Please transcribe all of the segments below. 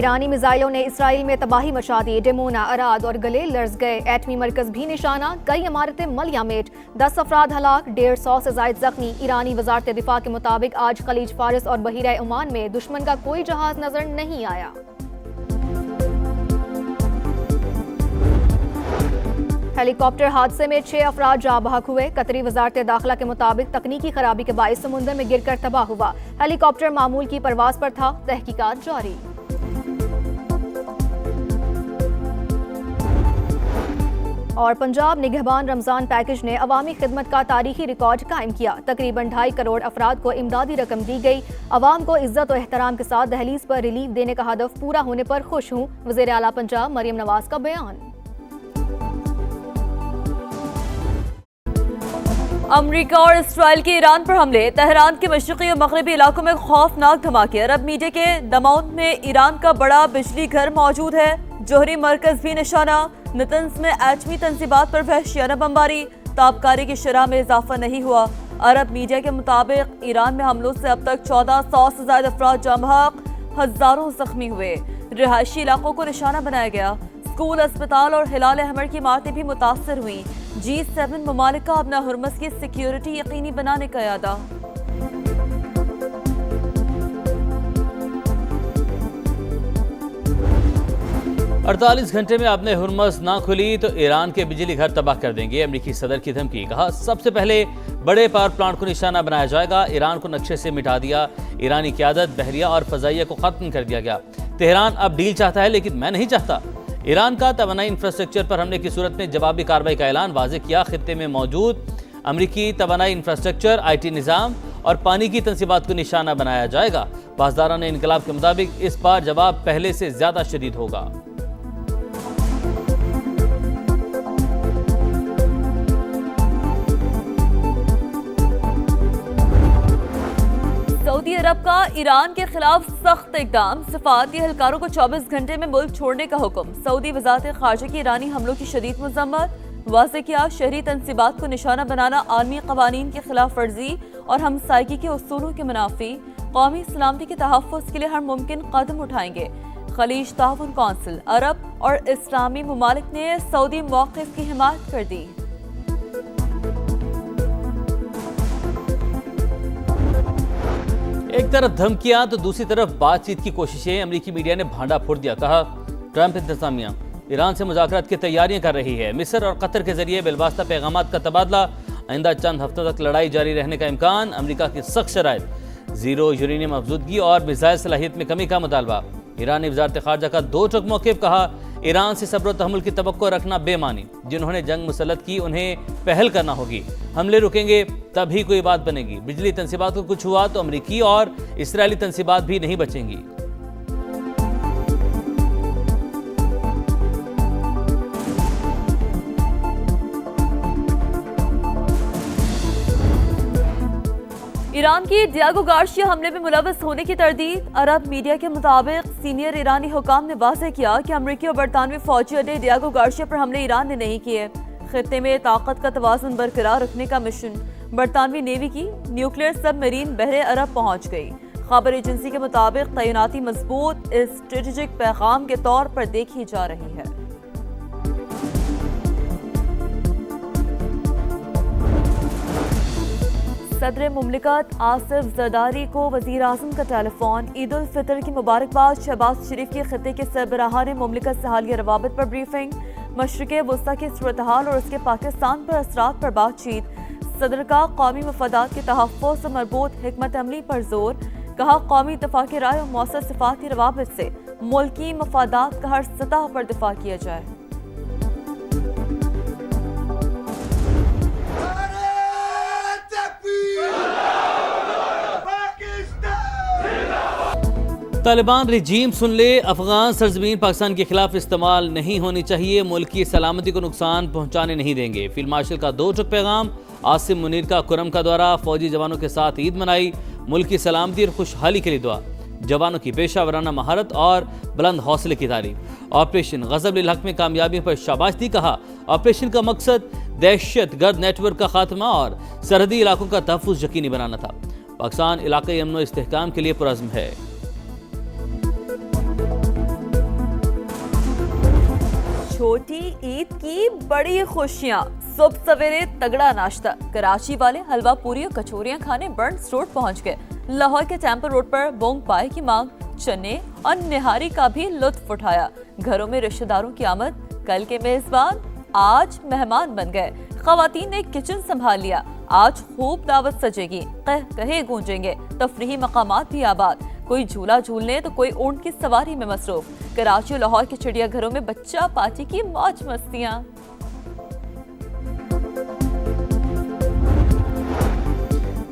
ईरानी मिसाइलों ने इसराइल में तबाही मचा दी। डिमोना, अराद और गले लर्ज गए। एटमी मरकज भी निशाना, कई इमारतें मलयामेट। 10 अफराद हलाक, 150 से जायद जख्मी। ईरानी वजारत दिफा के मुताबिक आज खलीज फारिस और बहीरा ओमान में दुश्मन का कोई जहाज नजर नहीं आया। हेलीकॉप्टर हादसे में 6 अफराद जाँ बहक हुए। कतरी वजारत दाखिला के मुताबिक तकनीकी खराबी के बायस समुद्र में गिरकर तबाह हुआ। हेलीकॉप्टर मामूल की परवाज पर था, तहकीकात जारी। और पंजाब निगहबान रमजान पैकेज ने अवामी खिदमत का तारीखी रिकॉर्ड कायम किया। तकरीबन 2.5 करोड़ अफराद को इमदादी रकम दी गई। अवाम को इज्जत और एहतराम के साथ दहलीज पर रिलीफ देने का हदफ पूरा होने पर खुश हूँ, वज़ीर आला पंजाब मरियम नवाज का बयान। अमरीका और इसराइल के ईरान पर हमले, तेहरान के मशरक़ी और मगरबी इलाकों में खौफनाक धमाके। अरब मीडिया के दमाउंट में ईरान का बड़ा बिजली घर मौजूद है। जोहरी मरकज भी निशाना। नतंज में एटमी तंसीबात पर वहशियाना बमबारी। ताबकारी की शरह में इजाफा नहीं हुआ। अरब मीडिया के मुताबिक ईरान में हमलों से अब तक 1400 से ज्यादा अफराद जाँ बहक, हजारों जख्मी हुए। रिहायशी इलाकों को निशाना बनाया गया। स्कूल, अस्पताल और हिलाल अहमर की इमारतें भी मुतासर हुई। G7 ममालिक का अपना हुर्मस की सिक्योरिटी यकीनी बनाने का इरादा। अड़तालीस घंटे में आपने हुर्मस ना खुली तो ईरान के बिजली घर तबाह कर देंगे। अमेरिकी सदर की धमकी। कहा सबसे पहले बड़े पावर प्लांट को निशाना बनाया जाएगा। ईरान को नक्शे से मिटा दिया। ईरानी क़यादत, बहरिया और फजाइया को खत्म कर दिया गया। तेहरान अब डील चाहता है लेकिन मैं नहीं चाहता। ईरान का तवानाई इंफ्रास्ट्रक्चर पर हमले की सूरत में जवाबी कार्रवाई का ऐलान। वाज़ेह किया खित्ते में मौजूद अमरीकी तवानाई इंफ्रास्ट्रक्चर, IT निज़ाम और पानी की तंसीबात को निशाना बनाया जाएगा। पासदारान इनकलाब के मुताबिक इस बार जवाब पहले से ज्यादा शदीद होगा। सऊदी अरब का ईरान के खिलाफ सख्त इकदाम। सफारती एहलकारों को 24 घंटे में मुल्क छोड़ने का हुक्म। सऊदी वज़ारत ख़ारजा की ईरानी हमलों की शदीद मज़म्मत। वाज़ेह किया शहरी तंसीबात को निशाना बनाना आलमी क़वानीन की खिलाफ वर्जी और हमसायगी के उसूलों के मुनाफी। कौमी सलामती के तहफ़्फ़ुज़ के लिए हर मुमकिन कदम उठाएंगे। खलीज ताउन कौंसिल, अरब और इस्लामी ममालिक ने सऊदी मौक़िफ़ की हिमायत कर दी। एक तरफ धमकियां तो दूसरी तरफ बातचीत की कोशिशें। अमेरिकी मीडिया ने भांडा फोड़ दिया। कहा ट्रंप इंतजामिया ईरान से मुज़ाकरात की तैयारियां कर रही है। मिस्र और कतर के जरिए बिलवास्ता पैगामात का तबादला। आइंदा चंद हफ्तों तक लड़ाई जारी रहने का इम्कान। अमेरिका की सख्त शराइत, जीरो यूरेनियम अफजूदगी और मिसाइल सलाहियत में कमी का मुतालबा। ईरानी वज़ारत ख़ारजा का दो टुक मौक़िफ़। कहा ईरान से सब्र तहम्मुल की तवक्को रखना बेमानी। जिन्होंने जंग मुसल्लत की उन्हें पहल करना होगी। हमले रुकेंगे तभी कोई बात बनेगी। बिजली तंसीबात को कुछ हुआ तो अमरीकी और इसराइली तंसीबात भी नहीं बचेंगी। ईरान की डियागो गार्शिया हमले में मुलव्वस होने की तरदीद। अरब मीडिया के मुताबिक सीनियर ईरानी हुकाम ने वाज़ेह किया कि अमरीकी और बरतानवी फौजी अड्डे डियागो गार्शिया पर हमले ईरान ने नहीं किए। खित्ते में ताकत का तवाज़ुन बरकरार रखने का मिशन। बरतानवी नेवी की न्यूक्लियर सबमरीन बहरे अरब पहुंच गई। खबर एजेंसी के मुताबिक तैनाती मजबूत स्ट्रेटेजिक पैगाम के तौर पर देखी जा रही है। सदर मुमलिकत आसिफ जरदारी को वज़ीर आज़म का टेलीफोन। ईद उल फितर की मुबारकबाद। शहबाज शरीफ के खित्ते के सरबराहान मुमलिकत से हालिया रवाबित पर ब्रीफिंग। मशरिक़ वस्ता की सूरत-ए-हाल और उसके पाकिस्तान पर असरात पर बातचीत। सदर का कौमी मफादात के तहफ़्फ़ुज़ से मरबूत हिकमत अमली पर जोर। कहा कौमी इत्तफ़ाक़ की राय और मौसर सिफ़ाती रवाबित से मुल्की मफादात का हर सतह पर दिफ़ा किया जाए। तालिबान रिजीम सुन ले, अफगान सरजमीन पाकिस्तान के खिलाफ इस्तेमाल नहीं होनी चाहिए। मुल्क की सलामती को नुकसान पहुंचाने नहीं देंगे। फील्ड मार्शल का दो टुक पैगाम। आसिम मुनीर का कुरम का दौरा। फौजी जवानों के साथ ईद मनाई। मुल्क की सलामती और खुशहाली के लिए दुआ। जवानों की पेशा वराना महारत और बुलंद हौसले की तारीफ। ऑपरेशन गज़ब-ए हक में कामयाबियों पर शाबाश दी। कहा ऑपरेशन का मकसद दहशत गर्द नेटवर्क का खात्मा और सरहदी इलाकों का तहफ़्फ़ुज़ यकीनी बनाना था। पाकिस्तान इलाक़ाई अमन व इस्तेहकाम के लिए पुरज़्म है। छोटी ईद की बड़ी खुशियां। सुबह सवेरे तगड़ा नाश्ता, कराची वाले हलवा पूरी और कचौरियां खाने बर्न्स रोड पहुंच गए। लाहौर के टेम्पल रोड पर बोंग पाए की मांग, चने और निहारी का भी लुत्फ उठाया। घरों में रिश्तेदारों की आमद, कल के मेजबान आज मेहमान बन गए। खवातीन ने किचन संभाल लिया, आज खूब दावत सजेगी, कहे गूंजेंगे, तफरीही मकामात भी आबाद। कोई झूला झूलने तो कोई ऊंट की सवारी में मसरूफ। कराची और लाहौर के चिड़ियाघरों में बच्चा पार्टी की मौज मस्तियां।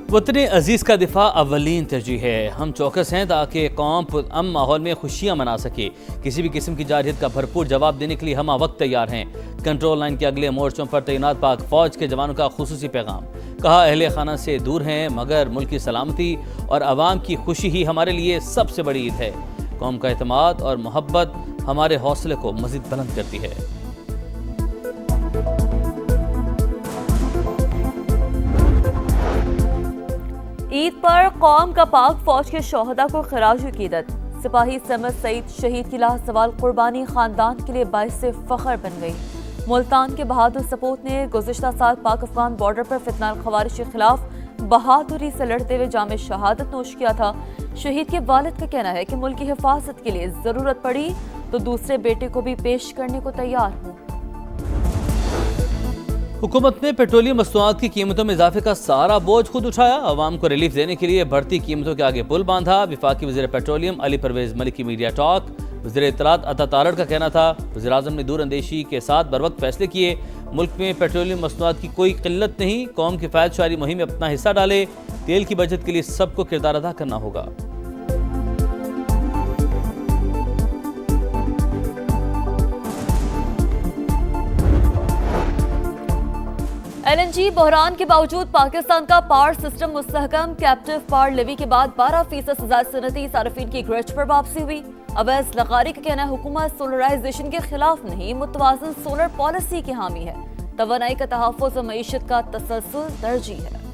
वतन अजीज़ का दिफा अवलीन तरजीह है। हम चौकस हैं ताकि कौम पुरअमन माहौल में खुशियाँ मना सके। किसी भी किस्म की जारहियत का भरपूर जवाब देने के लिए हम वक्त तैयार हैं। कंट्रोल लाइन के अगले मोर्चों पर तैनात पाक फौज के जवानों का खुसूसी पैगाम। कहा, अहले खाना से दूर हैं मगर मुल्क की सलामती और आवाम की खुशी ही हमारे लिए सबसे बड़ी ईद है। कौम का एतमाद और मोहब्बत हमारे हौसले को मज़ीद बुलंद करती है। ईद पर कौम का पाक फौज के शोहदा को खराज अकीदत। सिपाही समद सईद शहीद की लाजवाल कुर्बानी खानदान के लिए बाइस फख्र बन गई। मुल्तान के बहादुर सपूत ने गुज़िश्ता साल पाक अफगान बॉर्डर पर फितनाल खवारिश के खिलाफ बहादुरी से लड़ते हुए जामे शहादत नोश किया था। शहीद के वालिद का कहना है कि मुल्क की हिफाजत के लिए जरूरत पड़ी तो दूसरे बेटे को भी पेश करने को तैयार हूँ। हुकूमत ने पेट्रोलियम मसनूआत की कीमतों में इजाफे का सारा बोझ खुद उठाया। अवाम को रिलीफ देने के लिए बढ़ती कीमतों के आगे पुल बांधा। वफाकी वज़ीर पेट्रोलियम अली परवेज मलिक की मीडिया टॉक। वज़ीर इत्तलात अता तारड़ का कहना था, वज़ीर आज़म ने दूर अंदेशी के साथ बर वक्त फैसले किए। मुल्क में पेट्रोलियम मसनूआत की कोई किल्लत नहीं। कौम की फ़ायदशारी मुहिम में अपना हिस्सा डाले। तेल की बचत के लिए सबको किरदार अदा करना होगा। LNG बहरान के बावजूद पाकिस्तान का पावर सिस्टम मुस्तहकम। कैप्टिव पावर लेवी के बाद 12% सजा सनती सार्फिन की ग्रज पर वापसी हुई। अवैस लगारी का कहना है, हुकूमत सोलराइजेशन के खिलाफ नहीं, मुतवाज़न सोलर पॉलिसी की हामी है। तवानाई का तहफ़्फ़ुज़ और मईशत का तसलसल तरजीह है।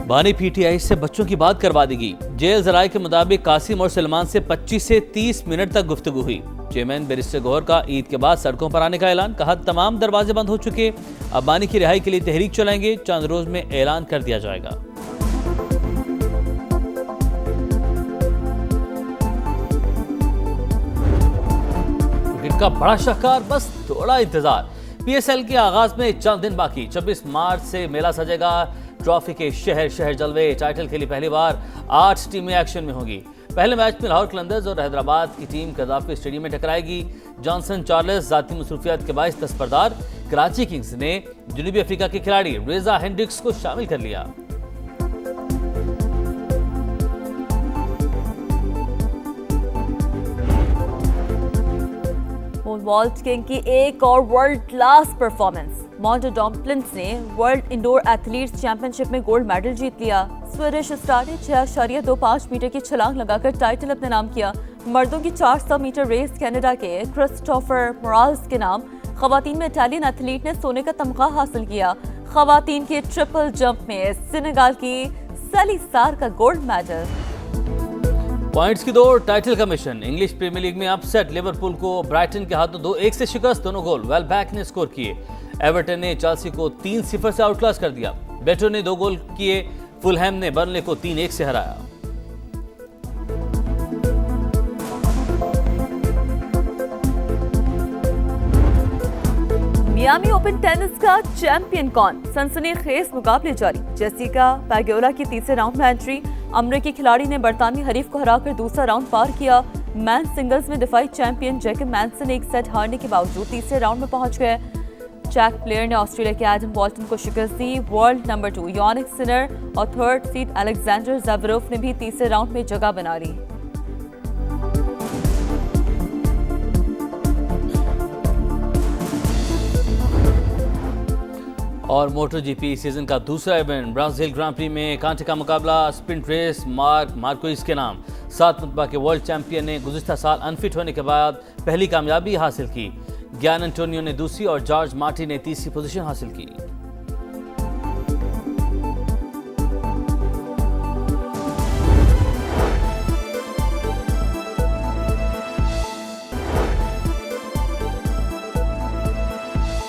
बानी PTI से बच्चों की बात करवा देगी। जेल जराये के मुताबिक कासिम और सलमान से 25 से 30 मिनट तक गुफ्तगू हुई। चेयरमैन बैरिस्टर गौहर का ईद के बाद सड़कों पर आने का ऐलान। कहा, तमाम दरवाजे बंद हो चुके, अब बानी की रिहाई के लिए तहरीक चलाएंगे। चंद रोज में ऐलान कर दिया जाएगा। क्रिकेट का बड़ा शाहकार, बस थोड़ा इंतजार। PSL के आगाज में चंद दिन बाकी। 26 मार्च से मेला सजेगा। ट्रॉफी के शहर शहर जलवे। टाइटल के लिए पहली बार 8 टीमें एक्शन में होंगी। पहले मैच में लाहौर कलंदर्स और हैदराबाद की टीम कज़ाफ़ी स्टेडियम में टकराएगी। जॉनसन चार्ल्स जाती मसरूफियात के बायस दस्तबरदार। कराची किंग्स ने जनूबी अफ्रीका के खिलाड़ी रेजा हेंड्रिक्स को शामिल कर लिया। वॉल्ट किंग की एक और वर्ल्ड क्लास परफॉर्मेंस। मॉन्टो डॉम्पलिंस ने वर्ल्ड इंडोर एथलीट्स चैंपियनशिप में गोल्ड मेडल जीत लिया। स्वीडिश स्टार ने 6.25 मीटर की छलांग लगाकर टाइटल अपने नाम किया। मर्दों की 400 मीटर रेस कनाडा के क्रिस्टोफर मोराल्स के नाम। खवातीन में इटालियन एथलीट ने सोने का तमगा हासिल किया। खवातीन के ट्रिपल जंप में सेनेगाल की सैली सार का गोल्ड मेडल। पॉइंट्स की दौड़, टाइटल का मिशन। इंग्लिश प्रीमियर लीग में अपसेट। लिवरपूल को ब्राइटन के हाथों 2-1 से शिकस्त। दोनों गोल वेलबैक ने स्कोर किए। एवर्टन ने चेल्सी को 3-0 से आउटक्लास कर दिया। बेटो ने 2 गोल किए। फुलहैम ने बर्नले को 3-1 से हराया। मियामी ओपन टेनिस का चैंपियन कौन? सनसनीखेज मुकाबले जारी। जेसिका पैगोला की तीसरे राउंड में एंट्री। अमरीकी खिलाड़ी ने बरतानवी हरीफ को हराकर दूसरा राउंड पार किया। मैन सिंगल्स में दिफाई चैंपियन जैकब मैनसन एक सेट हारने के बावजूद तीसरे राउंड में पहुंच गए। जैक प्लेयर ने ऑस्ट्रेलिया के एडम वॉल्टन को शिकस्त दी। वर्ल्ड नंबर 2 यानिक सिनर और थर्ड सीड अलेक्जेंडर ज़वेरेव ने भी तीसरे राउंड में जगह बना ली। और मोटर GP सीजन का दूसरा इवेंट ब्राजील ग्रां प्री में कांटे का मुकाबला। स्प्रिंट रेस मार्क मार्कोइस के नाम। 7 मतबा के वर्ल्ड चैंपियन ने गुज़िश्ता साल अनफिट होने के बाद पहली कामयाबी हासिल की। ग्यान एंटोनियो ने दूसरी और जॉर्ज मार्टिन ने तीसरी पोजीशन हासिल की।